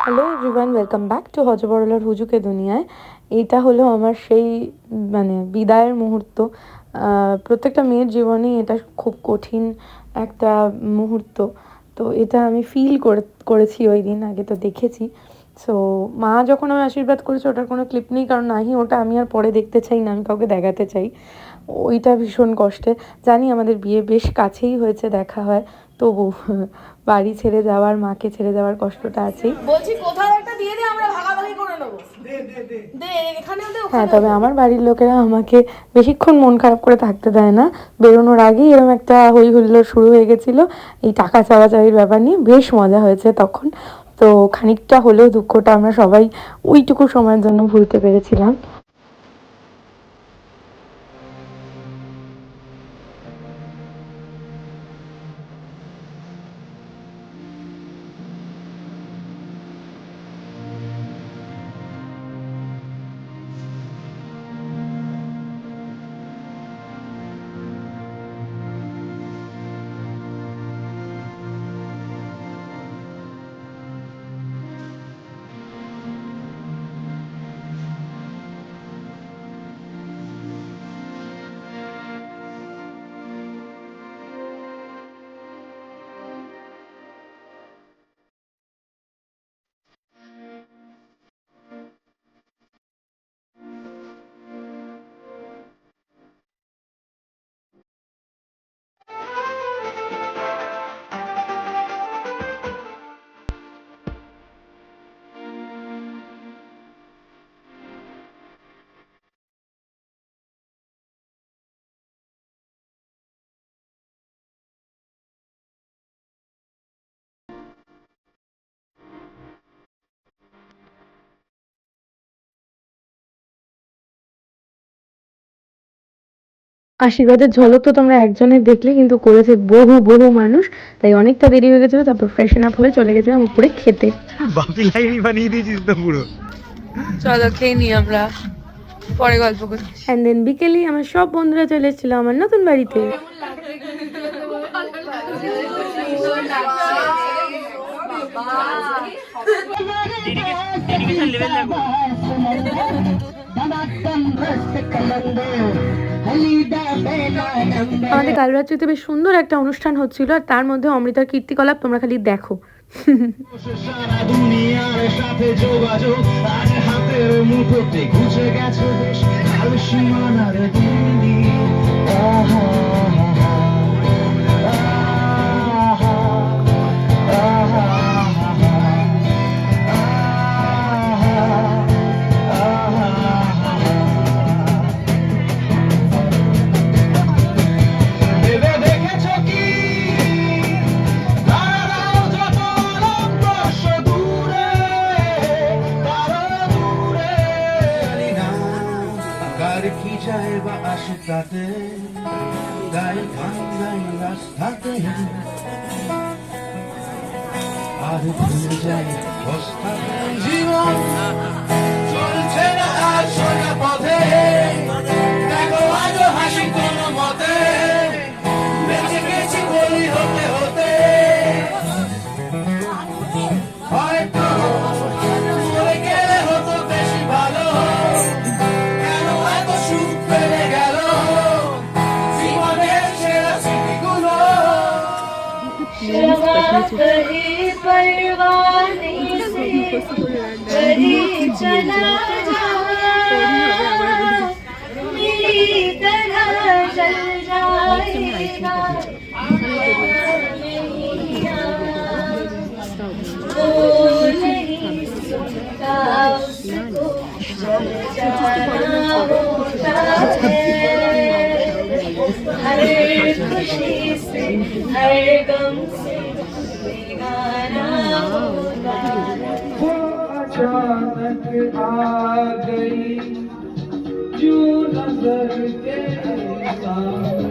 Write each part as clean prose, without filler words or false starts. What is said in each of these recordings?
Hello everyone, welcome back to হজবরলার হুজুকে দুনিয়ায়। এটা হলো আমার সেই বিদায়ের মুহূর্ত। প্রত্যেকটা মেয়ের জীবনেই এটা খুব কঠিন একটা মুহূর্ত। তো এটা আমি ফিল করেছি ওই দিন, আগে তো দেখেছি। সো মা যখন আমি আশীর্বাদ করেছে ওটার কোনো ক্লিপ নেই, কারণ নাহি ওটা আমি আর পরে দেখতে চাই না, আমি কাউকে দেখাতে চাই। ওইটা ভীষণ কষ্টে। জানি আমাদের বিয়ে বেশ কাছেই হয়েছে, দেখা হয়, তবু বাড়ি ছেড়ে যাওয়ার, মাকে ছেড়ে যাওয়ার কষ্টটা আছেই। বলছি কোথাও একটা দিয়ে দে, আমরা ভাগাভাগি করে নেব। দে এখানেও দে। হ্যাঁ, তবে আমার বাড়ির লোকেরা আমাকে বেশিক্ষণ মন খারাপ করে থাকতে দেয় না। বেরোনোর আগেই এরকম একটা হই হুল্লোড় শুরু হয়ে গেছিলো এই টাকা চাওয়াচাওয়ির ব্যাপার নিয়ে। বেশ মজা হয়েছে তখন। তো খানিকটা হলেও দুঃখটা আমরা সবাই ওইটুকু সময়ের জন্য ভুলতে পেরেছিলাম। আশীর্বাদের ঝলক তো তোমরা একজনের দেখলে, কিন্তু করেছে বহু বহু মানুষ। তাই অনেকটা দেরি হয়ে গেছিলো, তারপর ফ্রেশন আপ হয়ে চলে গেছিলাম উপরে খেতে। বাপি লাইনই বানিয়ে দিয়েছিস তো পুরো। চলো খেয়ে নিই, আমরা পরে গল্প করি। অ্যান্ড দেন বিকেলেই আমার সব বন্ধুরা চলে এসেছিলো আমার নতুন বাড়িতে। আমাদের কাল রাত্রিতে বেশ সুন্দর একটা অনুষ্ঠান হচ্ছিল, আর তার মধ্যে অমৃতার কীর্তিকলাপ তোমরা খালি দেখো। সারা দুনিয়ার সাথে যোগাযোগ আজ হাতের মুঠোতে ঘুচে গেছে বেশ কাল সীমানার দিল্লি। আহা রাস্তাতে গাই ভাঙাই রাস্তাতে আর ভুলে যাই বস্তাতে জীবন চলছে না আর সোজা পথে দেখো আজও হাসি কোনো মতে বেঁচে গেছি বলি হতে হতে হয়তো মরে গেলে হতো বেশি ভালো কেন এত সুখ পেলে গেল জীবনের সেরা স্মৃতিগুলো परवाने से कहीं चला जा मेरी तरह चल जाएगा वो नहीं सुनता उसको चल जाना होता है हर खुशी से हर गम से अचानक आ गई जो नजर के सामने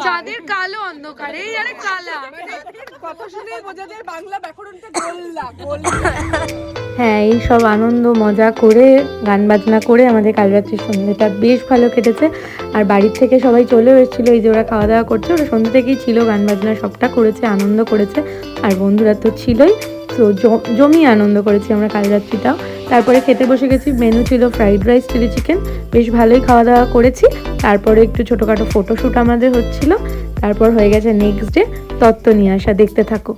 চাঁদের কালো অন্ধকার, এই আরে কালা। কথা শুনে বোঝা যায় বাংলা ব্যাকরণটা গোল্লা গোল্লা। হ্যাঁ, এই সব আনন্দ মজা করে গান বাজনা করে আমাদের কাল রাত্রির সন্ধ্যেটা বেশ ভালো কেটেছে। আর বাড়ির থেকে সবাই চলেও এসেছিলো, এই যে ওরা খাওয়া দাওয়া করছে, ওরা সন্ধ্যে থেকেই ছিল, গান বাজনা সবটা করেছে, আনন্দ করেছে। আর বন্ধুরা তো ছিলই, তো জমিয়ে আনন্দ করেছি আমরা কাল রাত্রিটাও। তারপরে খেতে বসে গেছি, মেনু ছিল ফ্রাইড রাইস, চিলি চিকেন, বেশ ভালোই খাওয়া দাওয়া করেছি। তারপরে একটু ছোটোখাটো ফটোশ্যুট আমাদের হচ্ছিল। তারপর হয়ে গেছে নেক্সট ডে তত্ত্ব নিয়ে আসা, দেখতে থাকো।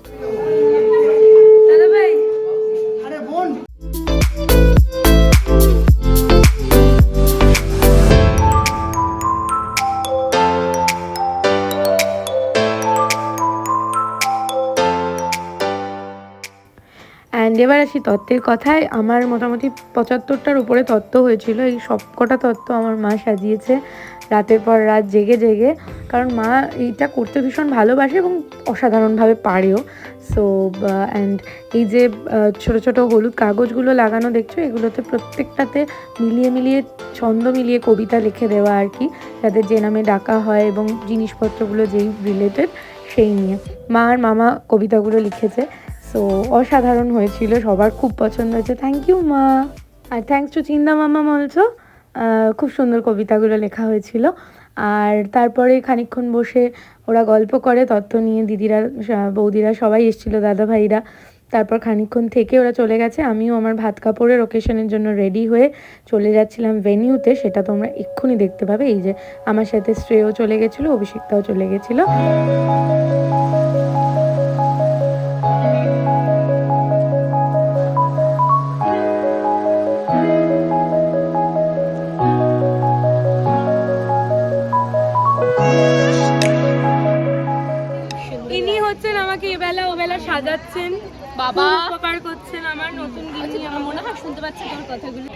অ্যান্ড এবার আসি তত্ত্বের কথায়। আমার মোটামুটি 75টার উপরে তত্ত্ব হয়েছিল। এই সব কটা তত্ত্ব আমার মা সাজিয়েছে রাতের পর রাত জেগে জেগে, কারণ মা এইটা করতে ভীষণ ভালোবাসে এবং অসাধারণভাবে পারেও। সো অ্যান্ড এই যে ছোটো ছোটো হলুদ কাগজগুলো লাগানো দেখছো, এগুলোতে প্রত্যেকটাতে মিলিয়ে মিলিয়ে ছন্দ মিলিয়ে কবিতা লিখে দেওয়া আর কি, যাদের যে নামে ডাকা হয় এবং জিনিসপত্রগুলো যেই রিলেটেড সেই নিয়ে মা আর মামা কবিতাগুলো লিখেছে। তো অসাধারণ হয়েছিল, সবার খুব পছন্দ হয়েছে। থ্যাংক ইউ মা, আর থ্যাংকস টু চিন্দা মামা অলসো। খুব সুন্দর কবিতাগুলো লেখা হয়েছিল। আর তারপরে খানিকক্ষণ বসে ওরা গল্প করে তত্ত্ব নিয়ে, দিদিরা বৌদিরা সবাই এসেছিলো, দাদা ভাইরা। তারপর খানিকক্ষণ থেকে ওরা চলে গেছে। আমিও আমার ভাত কাপড়ের ওকেশনের জন্য রেডি হয়ে চলে যাচ্ছিলাম ভেনিউতে, সেটা তোমরা এক্ষুনি দেখতে পাবে। এই যে আমার সাথে শ্রেয়ও চলে গেছিলো, অভিষেকটাও চলে গেছিলো। ইনি হচ্ছেন আমাকে এবেলা ওবেলা সাজাচ্ছেন, বাবা উপকার করছেন আমার নতুন গিন্নি। আমার মনে হয় শুনতে পাচ্ছি তোর কথাগুলো।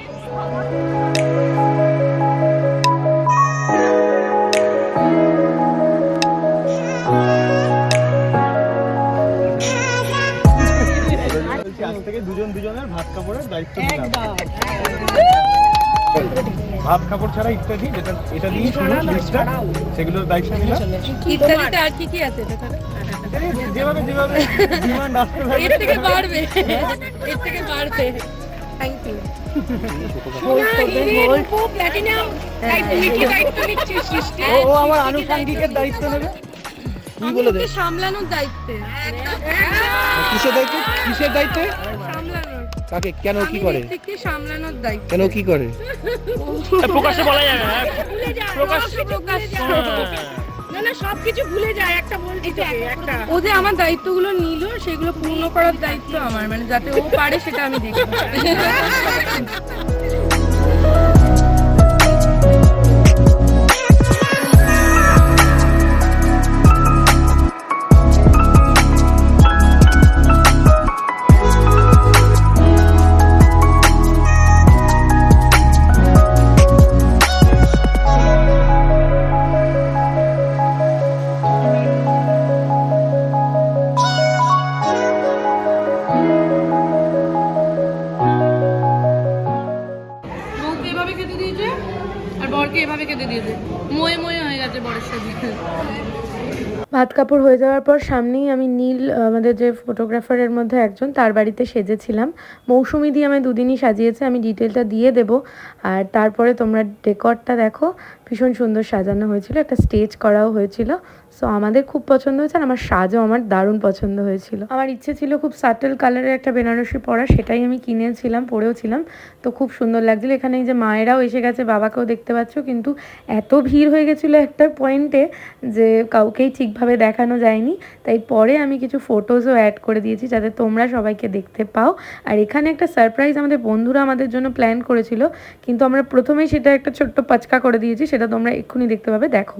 আজ থেকে দুজন দুজনের ভাত কাপড়ের দায়িত্ব নিলাম। ভাত কাপড় ছাড়া ইত্যাদি, যেটা এটা দিয়ে লিস্টটা, সেগুলোর দায়িত্ব নিলাম। ইত্যাদিতে আর কি কি আছে? যেভাবে যেভাবে ডিমান্ড আসতে থাকে এর থেকে বাড়বে, এর থেকে বাড়বে। Thank you. ও আমার আনুষঙ্গিকের দায়িত্ব নেবে। কি বলে দে? সামলানোর দায়িত্বে। কিসের দায়িত্ব? কিসের দায়িত্বে? সামলানোর। কাকে কেন কি করে সামলানোর দায়িত্ব কেন কি করে প্রকাশ্যে বলা যাবে না না না সবকিছু ভুলে যায় একটা বলতে একটা ও যে আমার দায়িত্বগুলো নিল সেগুলো পূর্ণ করার দায়িত্ব আমার, মানে যাতে ও পারে সেটা আমি দেখবো। বউকে এভাবে খেতে দিয়েছে আর বরকে এভাবে খেতে দিয়েছে, ময়ে ময়ে হয়ে গেছে বরের সাথে। ভাত কাপড় হয়ে যাওয়ার পর সামনেই আমি নীল, আমাদের যে ফটোগ্রাফারের মধ্যে একজন, তার বাড়িতে সেজেছিলাম। মৌসুমি দিয়ে আমায় দুদিনই সাজিয়েছে, আমি ডিটেলটা দিয়ে দেবো। আর তারপরে তোমরা ডেকরটা দেখো, ভীষণ সুন্দর সাজানো হয়েছিল, একটা স্টেজ করাও হয়েছিল। সো আমাদের খুব পছন্দ হয়েছে আর আমার সাজও আমার দারুণ পছন্দ হয়েছিল। আমার ইচ্ছে ছিল খুব সাটেল কালারের একটা বেনারসি পরা, সেটাই আমি কিনেছিলাম, পরেওছিলাম, তো খুব সুন্দর লাগছিল। এখানে এই যে মায়েরাও এসে গেছে, বাবাকেও দেখতে পাচ্ছ, কিন্তু এত ভিড় হয়ে গেছিলো একটা পয়েন্টে যে কাউকেই ঠিকভাবে দেখানো যায়নি। তাই পরে আমি কিছু ফটোজও অ্যাড করে দিয়েছি যাতে তোমরা সবাইকে দেখতে পাও। আর এখানে একটা সারপ্রাইজ আমাদের বন্ধুরা আমাদের জন্য প্ল্যান করেছিল, কিন্তু আমরা প্রথমেই সেটা একটা ছোট্ট পাচকা করে দিয়েছি, সেটা তোমরা এক্ষুনি দেখতে পাবে, দেখো।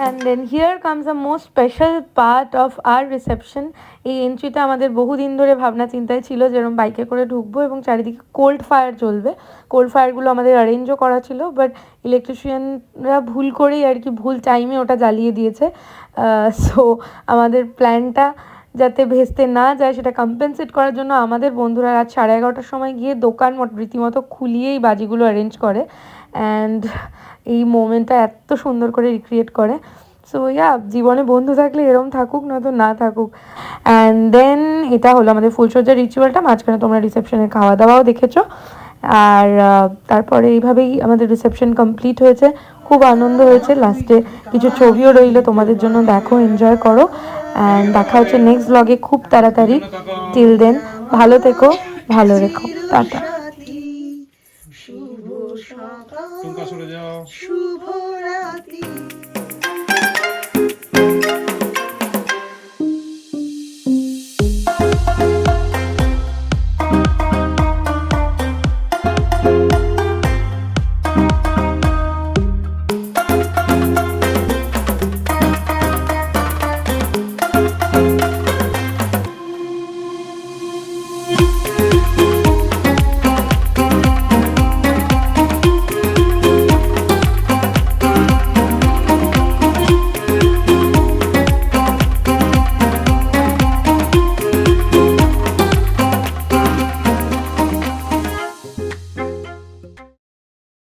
And then here comes the most special part of our reception. এই এন্ট্রিটা আমাদের বহুদিন ধরে ভাবনা চিন্তায় ছিল, যেরকম বাইকে করে ঢুকবো এবং চারিদিকে কোল্ড ফায়ার চলবে। কোল্ড ফায়ারগুলো আমাদের অ্যারেঞ্জও করা ছিল, বাট ইলেকট্রিশিয়ানরা ভুল করেই আর কি ভুল টাইমে ওটা জ্বালিয়ে দিয়েছে। সো আমাদের প্ল্যানটা যাতে ভেস্তে না যায় সেটা কম্পেনসেট করার জন্য আমাদের বন্ধুরা রাত 11:30টার সময় গিয়ে দোকান রীতিমতো খুলিয়েই বাজিগুলো অ্যারেঞ্জ করে, অ্যান্ড এই মোমেন্টটা এত সুন্দর করে রিক্রিয়েট করে। সো জীবনে বন্ধু থাকলে এরম থাকুক, নয়তো না থাকুক। অ্যান্ড দেন এটা হলো আমাদের ফুলসজ্জার রিচুয়ালটা, মাঝখানে তোমরা রিসেপশনের খাওয়া দাওয়াও দেখেছো। আর তারপরে এইভাবেই আমাদের রিসেপশন কমপ্লিট হয়েছে, খুব আনন্দ হয়েছে। লাস্টে কিছু ছবিও রইলো তোমাদের জন্য, দেখো, এনজয় করো। অ্যান্ড দেখা হচ্ছে নেক্সট ব্লগে খুব তাড়াতাড়ি। টিল দেন ভালো থেকো, ভালো রেখো, টাটা। শুভ সকাল, শুভ রাত্রি।